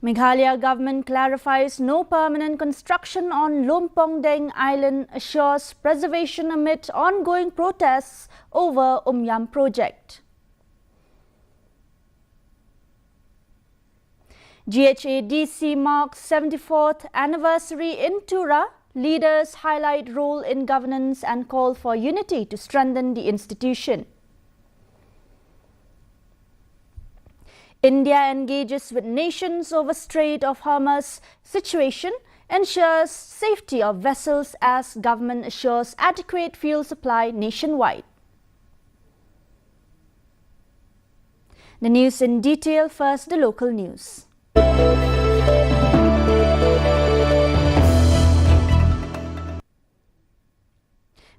Meghalaya government clarifies no permanent construction on Lompongdeng Island, assures preservation amid ongoing protests over Umiam project. GHADC marks 74th anniversary in Tura. Leaders highlight role in governance and call for unity to strengthen the institution. India engages with nations over Strait of Hormuz situation, ensures safety of vessels as government assures adequate fuel supply nationwide. The news in detail. First, the local news.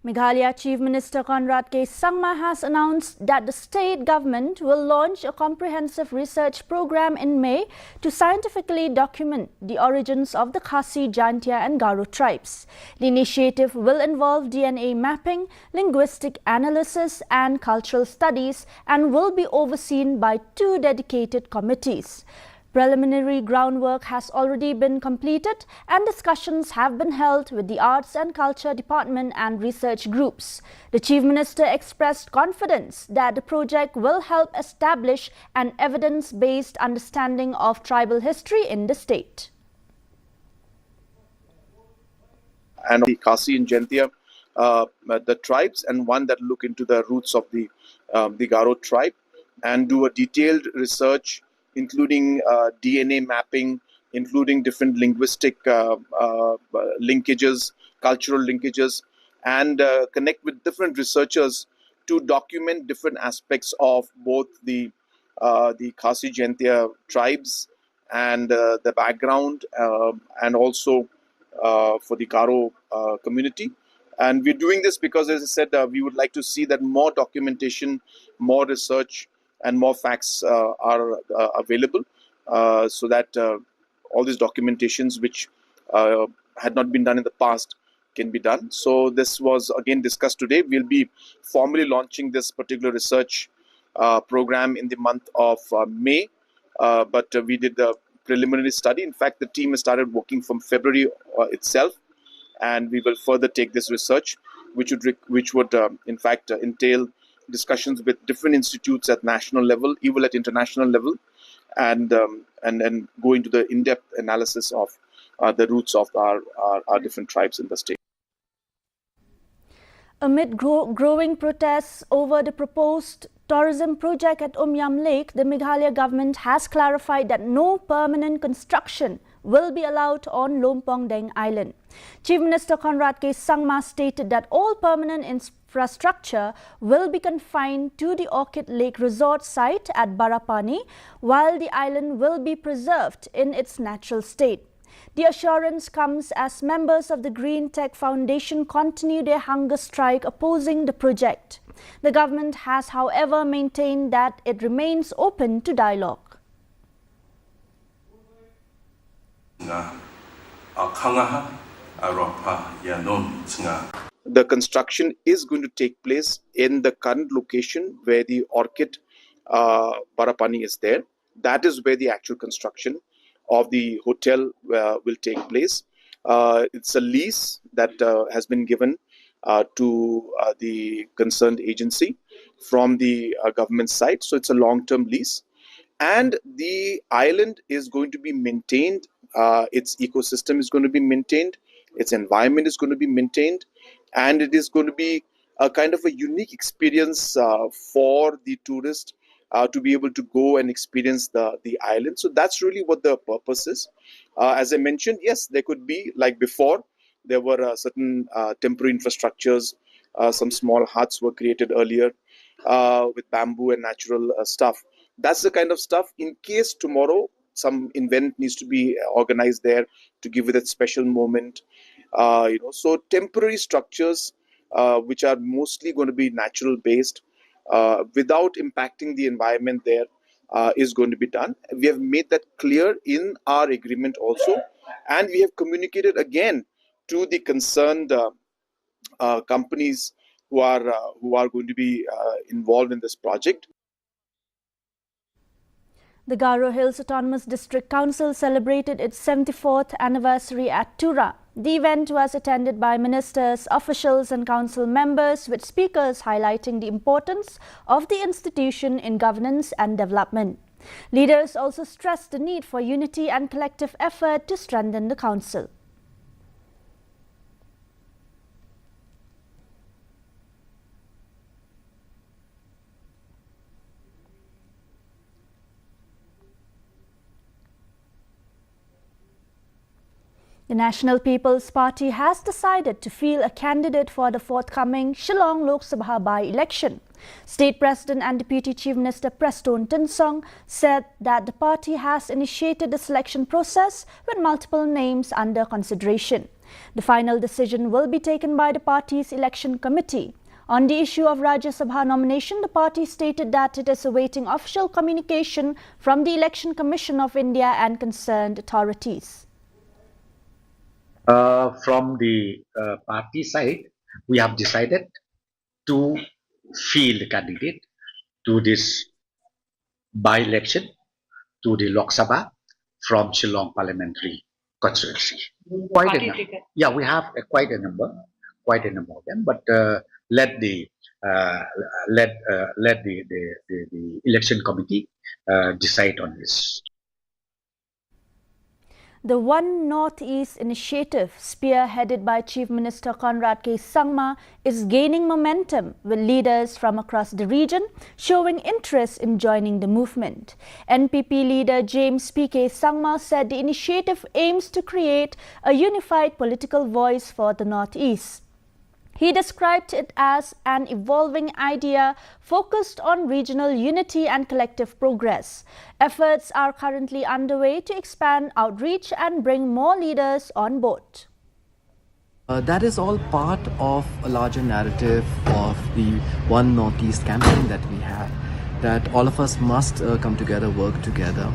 Meghalaya Chief Minister Conrad K. Sangma has announced that the state government will launch a comprehensive research program in May to scientifically document the origins of the Khasi, Jantia and Garo tribes. The initiative will involve DNA mapping, linguistic analysis and cultural studies and will be overseen by 2 dedicated committees. Preliminary groundwork has already been completed and discussions have been held with the Arts and Culture Department and research groups. The Chief Minister expressed confidence that the project will help establish an evidence-based understanding of tribal history in the state. And the Khasi and Jantia, the tribes, and one that look into the roots of the Garo tribe and do a detailed research including DNA mapping, including different linguistic linkages, cultural linkages, and connect with different researchers to document different aspects of both the Khasi Jantia tribes and the background, and also for the Garo community. And we're doing this because, as I said, we would like to see that more documentation, more research, and more facts are available, so that all these documentations which had not been done in the past can be done. So this was again discussed today. We'll be formally launching this particular research program in the month of May, but we did the preliminary study. In fact, the team has started working from February itself, and we will further take this research, which would in fact entail discussions with different institutes at national level, even at international level, and then go into the in-depth analysis of the roots of our different tribes in the state. Amid growing protests over the proposed tourism project at Umiam Lake, the Meghalaya government has clarified that no permanent construction will be allowed on Lompongdeng Island. Chief Minister Conrad K. Sangma stated that all permanent infrastructure will be confined to the Orchid Lake Resort site at Barapani, while the island will be preserved in its natural state. The assurance comes as members of the Green Tech Foundation continue their hunger strike opposing the project. The government has, however, maintained that it remains open to dialogue. The construction is going to take place in the current location where the Orchid Barapani is there. That is where the actual construction of the hotel will take place. It's a lease that has been given to the concerned agency from the government side. So it's a long-term lease. And the island is going to be maintained. Its ecosystem is going to be maintained. Its environment is going to be maintained. And it is going to be a kind of a unique experience for the tourist to be able to go and experience the island. So that's really what the purpose is. As I mentioned, yes, there could be, like before, there were certain temporary infrastructures. Some small huts were created earlier with bamboo and natural stuff. That's the kind of stuff, in case tomorrow some event needs to be organized there to give it that special moment. So temporary structures which are mostly going to be natural based, without impacting the environment there, is going to be done. We have made that clear in our agreement also, and we have communicated again to the concerned companies who are going to be involved in this project. The Garo Hills Autonomous District Council celebrated its 74th anniversary at Tura. The event was attended by ministers, officials and council members, with speakers highlighting the importance of the institution in governance and development. Leaders also stressed the need for unity and collective effort to strengthen the council. The National People's Party has decided to field a candidate for the forthcoming Shillong Lok Sabha by-election. State President and Deputy Chief Minister Preston Tinsong said that the party has initiated the selection process with multiple names under consideration. The final decision will be taken by the party's election committee. On the issue of Rajya Sabha nomination, the party stated that it is awaiting official communication from the Election Commission of India and concerned authorities. From the party side, we have decided to field a candidate to this by-election to the Lok Sabha from Shillong Parliamentary Constituency. Quite a number. Yeah, we have quite a number of them. But let the election committee decide on this. The One Northeast initiative, spearheaded by Chief Minister Conrad K. Sangma, is gaining momentum, with leaders from across the region showing interest in joining the movement. NPP leader James P.K. Sangma said the initiative aims to create a unified political voice for the Northeast. He described it as an evolving idea focused on regional unity and collective progress. Efforts are currently underway to expand outreach and bring more leaders on board. That is all part of a larger narrative of the One Northeast campaign that we have, that all of us must come together, work together.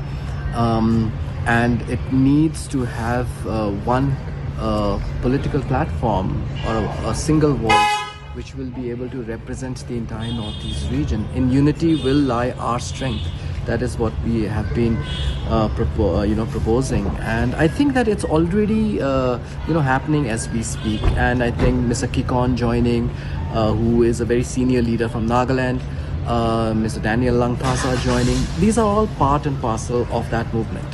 And it needs to have one political platform or a single voice which will be able to represent the entire Northeast region. In unity will lie our strength. That is what we have been proposing, and I think that it's already happening as we speak. And I think Mr. Kikon joining, who is a very senior leader from Nagaland, Mr. Daniel Langthasa joining, these are all part and parcel of that movement.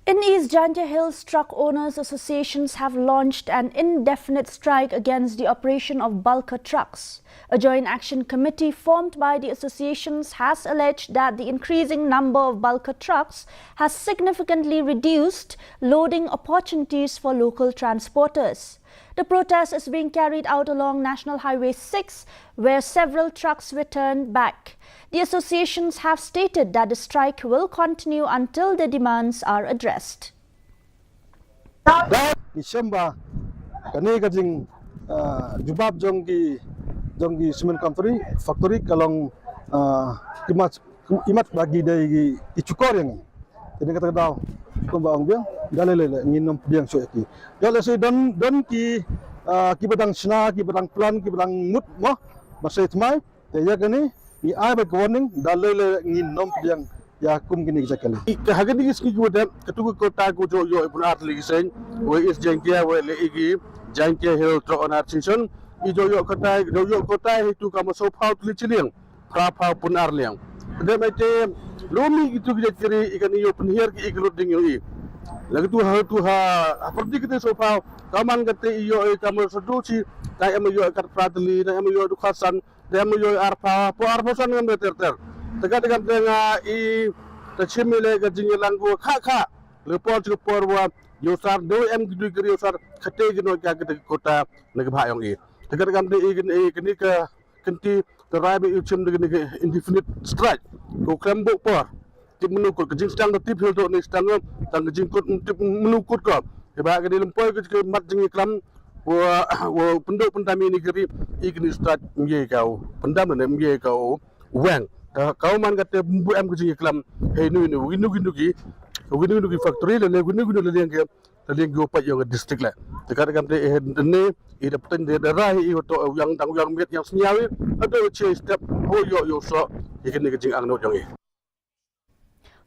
In East Janja Hills, truck owners associations have launched an indefinite strike against the operation of bulker trucks. A joint action committee formed by the associations has alleged that the increasing number of bulker trucks has significantly reduced loading opportunities for local transporters. The protest is being carried out along National Highway 6, where several trucks were turned back. The associations have stated that the strike will continue until the demands are addressed. December, kani kajing jubab jongi cement company factory kalong imat bagi dari icukor yang jadi kata daw ko baong biang dalele nginom biang so iki dale so don ki badang sna ki badang plan ki badang mut mo masai tmai te ya kani ni ai ba warning dalele nginom biang ya kum kini jakali ka hagadi iski ko dem katugo ko ta ko jo yo pun art ligi sen we is jengkia we le igi jengkia hill tro on art season ijo yo kota itu kamu so pau tuli chiliang pra pau pun arliang dem ite lomi itu kiri ikan iyo penhiar ki ikluding yo i lagi tu ha aperti kita so pau kaman kate iyo kamu seduci tai am yo kat pratli tai am yo dukasan tai am yo arpa po arposan ngam ter tegan tengah i tachimile gajing langgo kha lepor chupor wa yo sar do em gidu kiri yo sar khate gino ka kota nagba yong i tegan kini ke kenti terai be uchim dengan indefinite strike ko kembo por tip menukut kejing stang tip hil to ni stang tang kejing kut tip menukut ko ke ba ke lempoi ke mat jing iklam wa penduk pendami ni kiri igni start mye kau pendam ne mye kau wang kau man kata bu em kejing iklam he nu winu gi factory le winu le yang ke le go pa yo district la tekan ne ida petang de rai i to yang tang yang met yang senyawi ada che step ho yo so ikni kejing ang no jong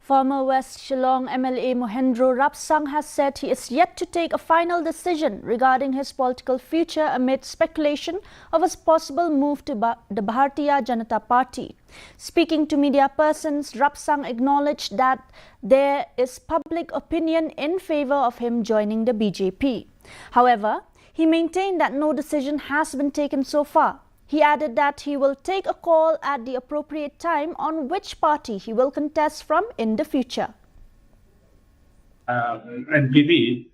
Former West Shillong MLA Mohendro Rapsang has said he is yet to take a final decision regarding his political future amid speculation of a possible move to the Bharatiya Janata Party. Speaking to media persons, Rapsang acknowledged that there is public opinion in favour of him joining the BJP. However, he maintained that no decision has been taken so far. He added that he will take a call at the appropriate time on which party he will contest from in the future. And maybe,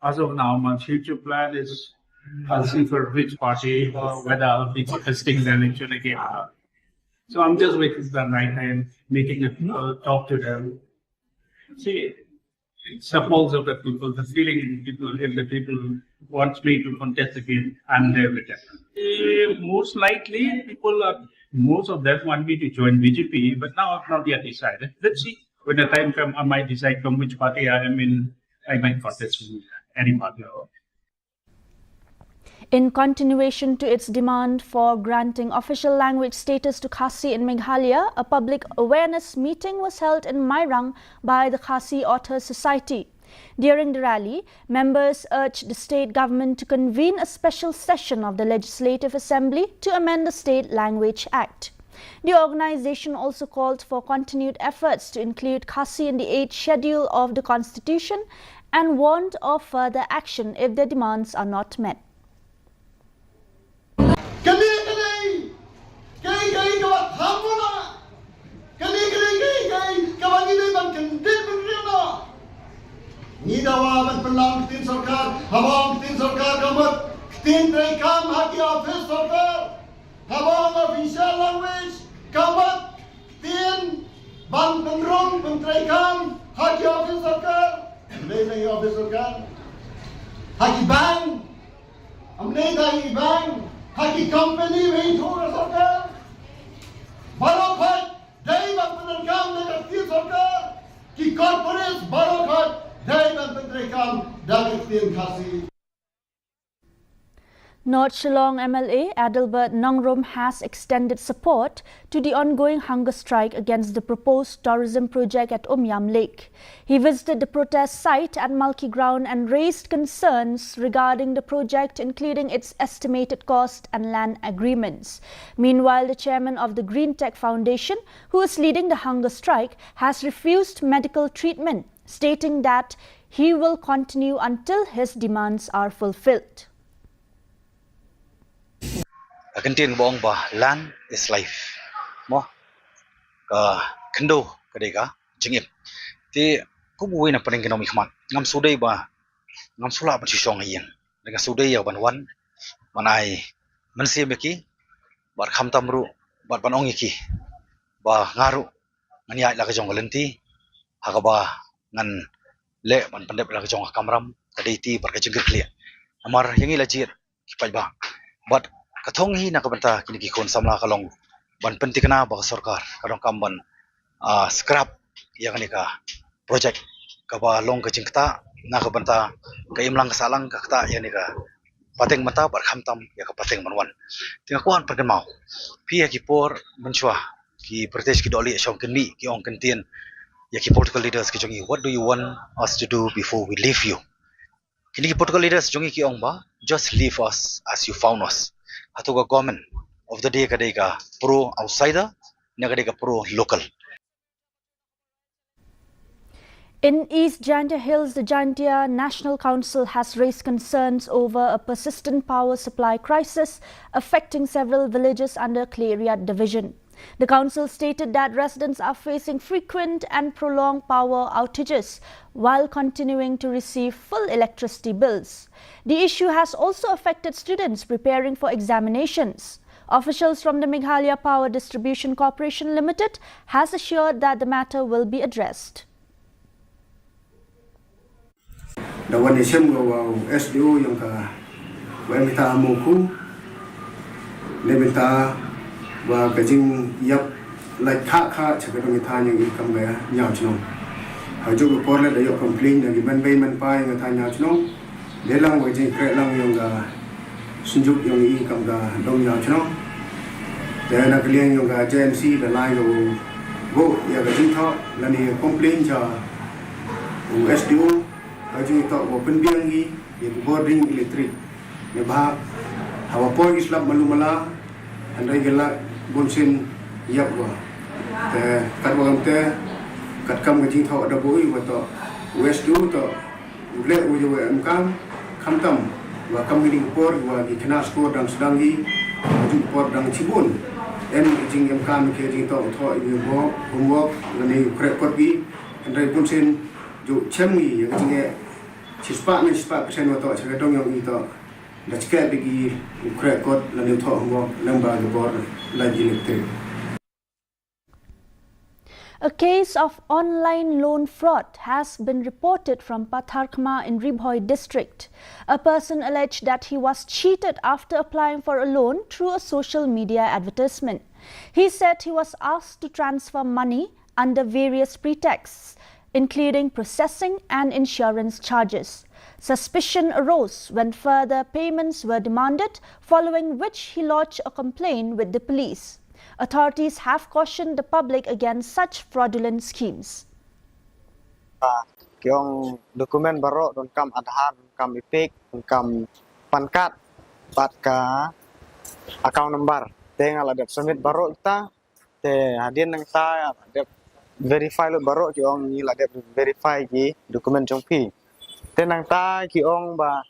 as of now, my future plan is I'll see for which party or whether I'll be contesting the election again. So I'm just waiting for the right time, making a talk to them. See, it's a pulse of the people, the feeling in people, if the people want me to contest again, I'm there with them. Most likely, most of them want me to join BJP, but now I've not yet decided. Let's see. When the time comes, I might decide from which party I am in. I might contest with any party. In continuation to its demand for granting official language status to Khasi in Meghalaya, a public awareness meeting was held in Mairang by the Khasi Authors Society. During the rally, members urged the state government to convene a special session of the Legislative Assembly to amend the State Language Act. The organisation also called for continued efforts to include Khasi in the 8th schedule of the Constitution and warned of further action if their demands are not met. Nidawaban pelang tin sarkar, habang tin sarkar kamat, tin rekam haki office sarkar, habang official language kamat, tin ban penrong pentrekam haki office sarkar, amnei office sarkar, haki bank, amnei bank, haki company main thora sarkar, barokhat, dai ban penrekam negat tin sarkar, ki corporate barokhat. North Shillong MLA Adelbert Nongrum has extended support to the ongoing hunger strike against the proposed tourism project at Umiam Lake. He visited the protest site at Malki Ground and raised concerns regarding the project, including its estimated cost and land agreements. Meanwhile, the chairman of the Green Tech Foundation, who is leading the hunger strike, has refused medical treatment, stating that he will continue until his demands are fulfilled. Akantin bong ba land is life mo ka kendo kadega jingim ti kubuwi na paning kinomi khmat ngam sudai ba ngam sula ba chisong yin daga sudai ya banwan manai mansi meki bar kham tamru bar banong iki ba ngaru ngania la ka jong lenti hakaba ngan le man pandep la ka jong kamram kaditi bar ka jingir klia amar yangi la jir kipai ba but kathong hi nakabanta kini kon samla kalong ban pentikna ba sarkar kadong kamban scrap yang ni ka project ka ba long ka jingta nakabanta ka imlang kasalang ka kta yang ni ka pateng mata bar khamtam ya ka pateng manwan tinga kuan perken mau pi ki por menchwa ki pradesh ki doli shong kini ki ong kentien ya ki political leaders ki jongi what do you want us to do before we leave you kini ki political leaders jongi ki ong ba just leave us as you found us Hatuga government of the day kadega pro outsider, nagadega pro local. In East Jaintia Hills, the Jaintia National Council has raised concerns over a persistent power supply crisis affecting several villages under Cleriat Division. The council stated that residents are facing frequent and prolonged power outages while continuing to receive full electricity bills. The issue has also affected students preparing for examinations. Officials from the Meghalaya Power Distribution Corporation Limited has assured that the matter will be addressed. Dawan isem go SDO yang ka minta amuku minta wa kajing yap like kha chaka minta yang ikam ga nyao chno haju ko porla da yo complain da giban bay man pa yang ta nyao chno delang wajing kre lang yang ga sunjuk yang ikam ga dong nyao chno da na kliang yang ga GHADC da lai go Bo ya ga jing tho la ni complain cha USDO ga jing tho bo penbiang gi ya boarding electric ne ba hawa por islam malumala andai gela bonsin yap wa te kat wa te kat kam ga jing tho ada boi wa to USDO to ule u yo am kam kham tam wa kam ni por wa di khana skor dang sedang gi ju por dang cibun en jing am kam ke jing tho tho i bo homework ni krek kot gi andai bonsin ju chem gi ya jing cispa ni cispa persen wa to cha dong yang i to da cek bagi krek kot la ni tho homework lamba ge bor la electric. A case of online loan fraud has been reported from Patharkhma in Ribhoi district. A person alleged that he was cheated after applying for a loan through a social media advertisement. He said he was asked to transfer money under various pretexts, including processing and insurance charges. Suspicion arose when further payments were demanded, following which he lodged a complaint with the police. Authorities have cautioned the public against such fraudulent schemes. Yung dokumen baru don kam Aadhaar, don kam IPIC, don kam PAN card, pat ka account number. Te ngala dep submit baru kita, te hadin nang ta dep verify lo baru yung ngila dep verify ki dokumen jongpi. Te nang ta ki ong ba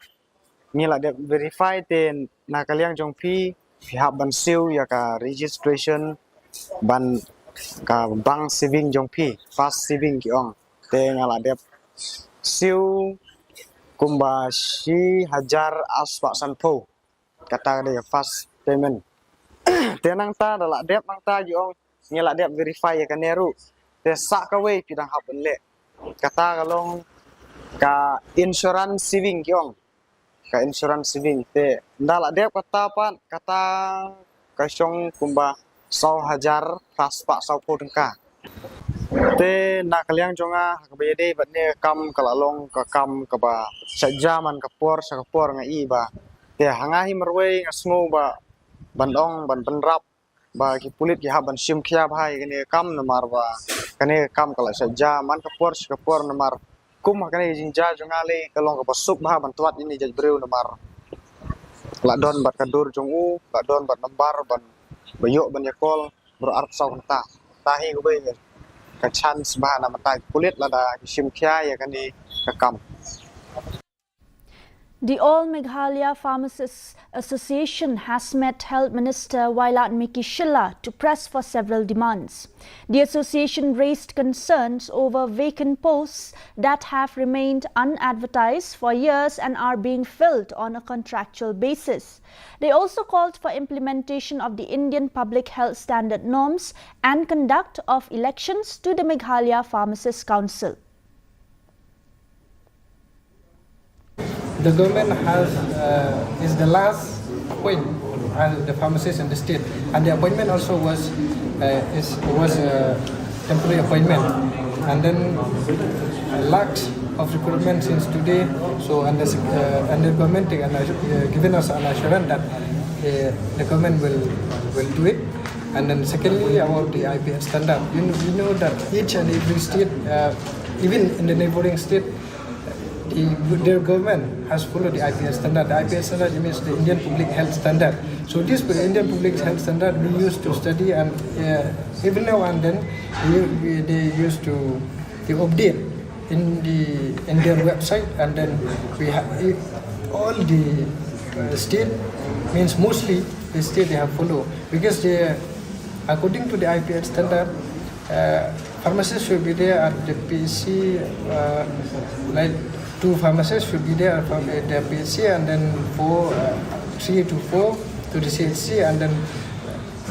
ngila dep verify te nakaliang jongpi pihak ban siu ya ka registration ban ka bank saving jongpi fast saving ki ong te ngala dep siu kumba si hajar aspak sanpo kata dia fast payment te nang ta dala dep nang ta ki ong ngila dep verify ya ka neru te sak ka we pidang hab le kata kalong ka insurance saving ki ong ka insurance saving te ndala dep kata pan kata kasyong kumba 100,000 paspak 10 tengka te nakaliang jonga hakbayade batne kam kalalong ka kam ka ba sajaman kapor ngai ba te hangahi merwe ngasngo ba bandong ban penrap ba ki pulit ki haban sim khia bhai kene kam namar ba kene kam kala sajaman kapor namar kum hakane jinja jongale kalong ka basuk bah bantuat ini jadi breu namar ladon bat kadur jongu ladon bat nambar ban bayok ban yakol berart sau ta tahi ko be ka chance bah na mata kulit lada sim khia ya kani ka kam. The All Meghalaya Pharmacists Association has met Health Minister Wailat Miki Shilla to press for several demands. The association raised concerns over vacant posts that have remained unadvertised for years and are being filled on a contractual basis. They also called for implementation of the Indian Public Health Standard norms and conduct of elections to the Meghalaya Pharmacists Council. The government is the last point as the pharmacist in the state, and the appointment also was a temporary appointment, and then lack of recruitment since today. So and the government given us an assurance that the government will do it. And then secondly, about the IPS standard, you know that each and every state, even in the neighboring state, their government has followed the IPS standard. The IPS standard means the Indian Public Health Standard. So this Indian Public Health Standard we used to study, and every now and then they used to update in their website, and then we have all the state means mostly the state they have followed, because according to the IPS standard, pharmacists should be there at the PSC, like 2 pharmacists should be there from the PSC, and then 3 to 4 to the CHC, and then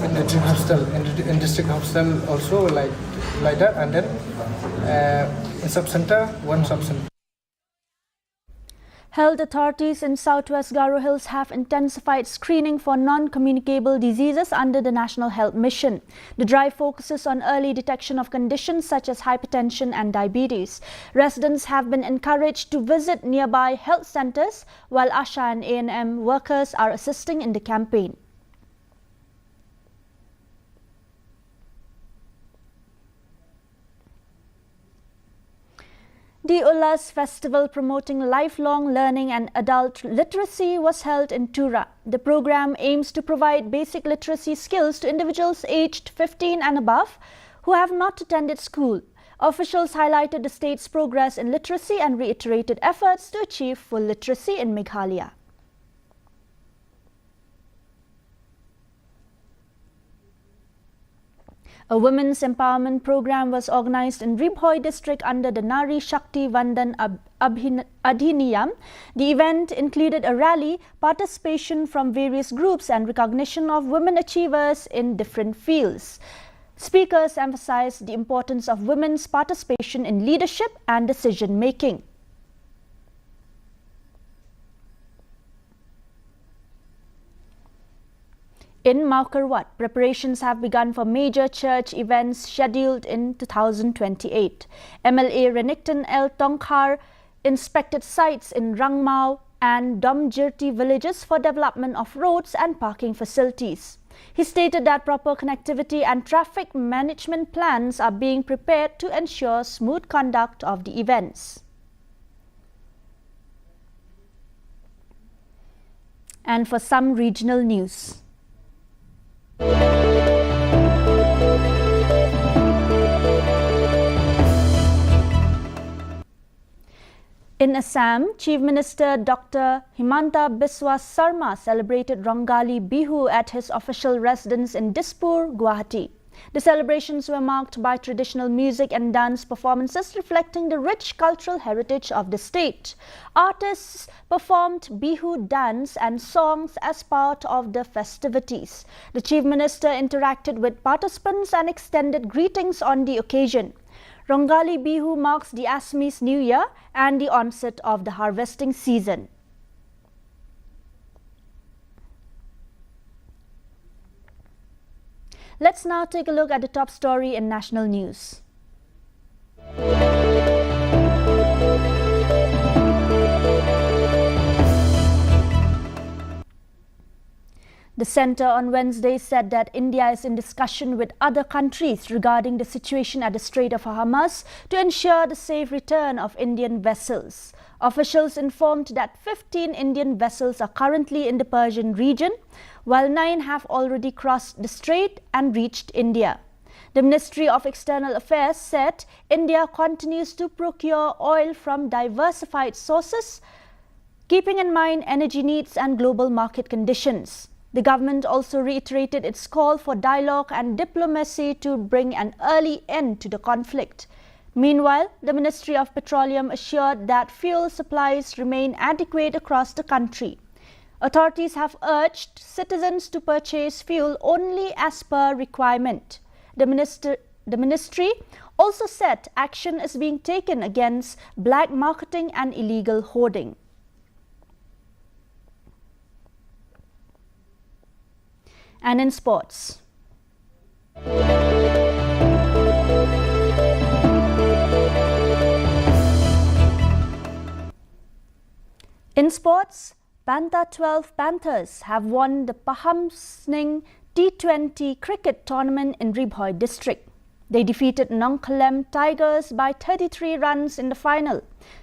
in the district hospital also like that, and then in sub-center 1 sub-center. Health authorities in southwest Garo Hills have intensified screening for non-communicable diseases under the National Health Mission. The drive focuses on early detection of conditions such as hypertension and diabetes. Residents have been encouraged to visit nearby health centres, while ASHA and A&M workers are assisting in the campaign. The Ullas Festival promoting lifelong learning and adult literacy was held in Tura. The program aims to provide basic literacy skills to individuals aged 15 and above who have not attended school. Officials highlighted the state's progress in literacy and reiterated efforts to achieve full literacy in Meghalaya. A women's empowerment program was organized in Ribhoi district under the Nari Shakti Vandan Adhiniyam. The event included a rally, participation from various groups and recognition of women achievers in different fields. Speakers emphasized the importance of women's participation in leadership and decision-making. In Maukarwat, preparations have begun for major church events scheduled in 2028. MLA Renington L. Tongkhar inspected sites in Rangmau and Domjirti villages for development of roads and parking facilities. He stated that proper connectivity and traffic management plans are being prepared to ensure smooth conduct of the events. And for some regional news. In Assam, Chief Minister Dr. Himanta Biswa Sarma celebrated Rongali Bihu at his official residence in Dispur, Guwahati. The celebrations were marked by traditional music and dance performances reflecting the rich cultural heritage of the state. Artists performed Bihu dance and songs as part of the festivities. The Chief Minister interacted with participants and extended greetings on the occasion. Rongali Bihu marks the Assamese New Year and the onset of the harvesting season. Let's now take a look at the top story in national news. The centre on Wednesday said that India is in discussion with other countries regarding the situation at the Strait of Hormuz to ensure the safe return of Indian vessels. Officials informed that 15 Indian vessels are currently in the Persian region, while 9 have already crossed the strait and reached India. The Ministry of External Affairs said India continues to procure oil from diversified sources, keeping in mind energy needs and global market conditions. The government also reiterated its call for dialogue and diplomacy to bring an early end to the conflict. Meanwhile, the Ministry of Petroleum assured that fuel supplies remain adequate across the country. Authorities have urged citizens to purchase fuel only as per requirement. The ministry also said action is being taken against black marketing and illegal hoarding. And in sports. In sports, Banta 12 Panthers have won the Paham Sning T20 cricket tournament in Ribhoi district. They defeated Nongkalem Tigers by 33 runs in the final.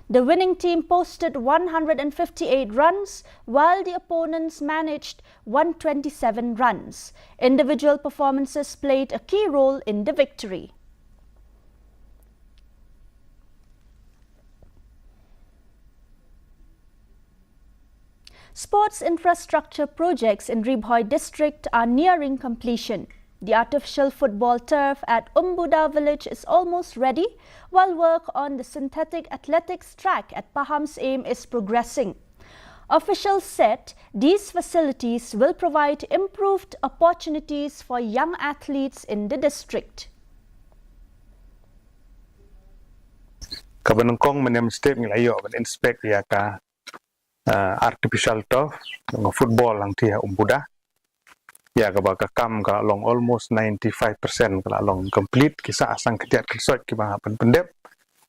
The winning team posted 158 runs, while the opponents managed 127 runs. Individual performances played a key role in the victory. Sports infrastructure projects in Ribhoi district are nearing completion. The artificial football turf at Umbuda village is almost ready, while work on the synthetic athletics track at Paham's Aim is progressing. Officials said these facilities will provide improved opportunities for young athletes in the district. Kabanungkong menem step ngelayo inspect ya ka artificial turf ng football ang tiha Umbuda. Ya ka kam ka long almost 95% ka long complete kisa asang ketiat kisot ki bang pan pendep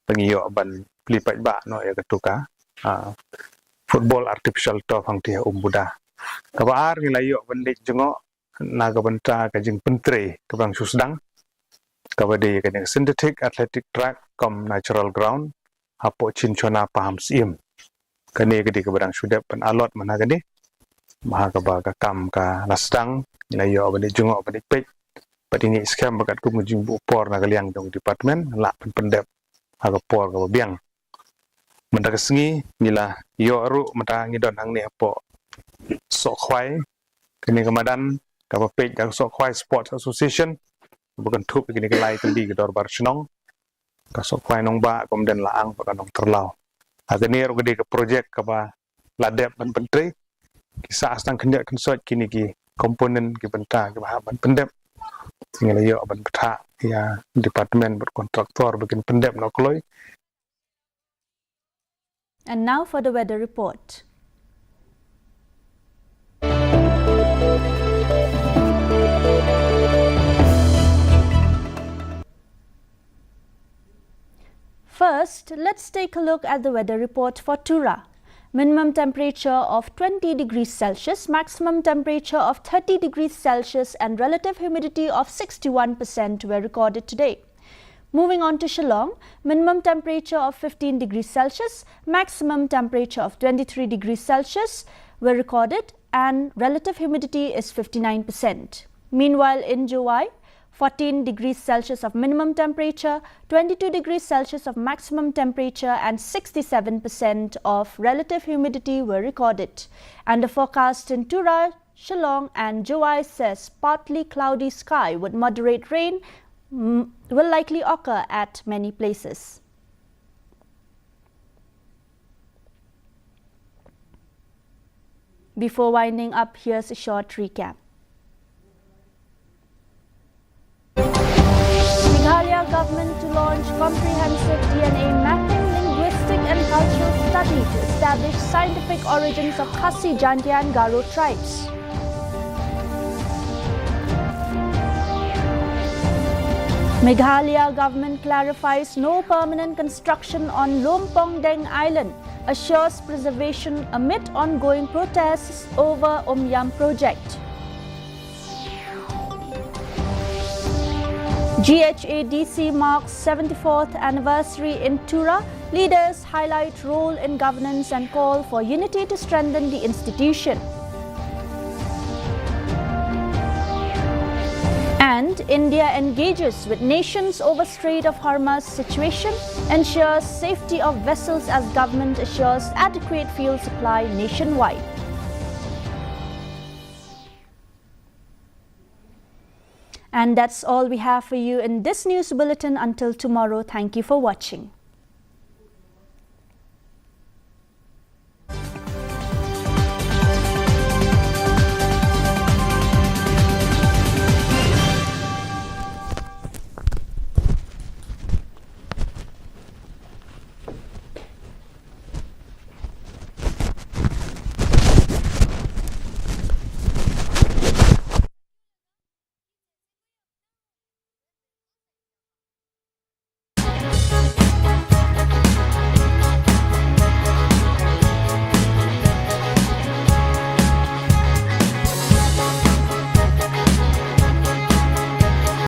pengiyo ban plipat ba no ya ketuka football artificial turf ang tiha Umbuda. Kabar ngelayo bendik jengok naga benta ka jeng pentre ka bang susdang kabade ka synthetic athletic track kom natural ground hapo cinchona paham sim kani gedi ke barang sudah pen alot mana gani maha ka ba ka kam ka lastang layo bani jungo bani pek patini scam bakat ku mujing bu por na kaliang dong department la pen pendep aga por ka biang menda kesengi nila yo ru mata ngidon hang ni apo sok khwai kini kemadan ka pek ka sok khwai sports association bukan thup kini kelai kendi ke dor bar chnong ka sok khwai nong ba komden laang ba nong terlau agani ro gede ke project ka ba ladep ban pentri kisah astang kendak konsort kini ki komponen ki benta ki ba ban pendep tinggal yo ban peta ya departemen berkontraktor bikin pendep no kloi. And now for the weather report. First, let's take a look at the weather report for Tura. Minimum temperature of 20 degrees Celsius, maximum temperature of 30 degrees Celsius and relative humidity of 61% were recorded today. Moving on to Shillong, minimum temperature of 15 degrees Celsius, maximum temperature of 23 degrees Celsius were recorded and relative humidity is 59%. Meanwhile, in Juwai, 14 degrees Celsius of minimum temperature, 22 degrees Celsius of maximum temperature and 67% of relative humidity were recorded. And the forecast in Tura, Shillong and Juwai says partly cloudy sky with moderate rain will likely occur at many places. Before winding up, here's a short recap. Meghalaya government to launch comprehensive DNA mapping, linguistic and cultural study to establish scientific origins of Khasi, Jantia and Garo tribes. Meghalaya government clarifies no permanent construction on Lompong Deng Island, assures preservation amid ongoing protests over Umiam project. GHADC marks 74th anniversary in Tura. Leaders highlight role in governance and call for unity to strengthen the institution. And India engages with nations over Strait of Hormuz situation, ensures safety of vessels as government assures adequate fuel supply nationwide. And that's all we have for you in this news bulletin. Until tomorrow, thank you for watching.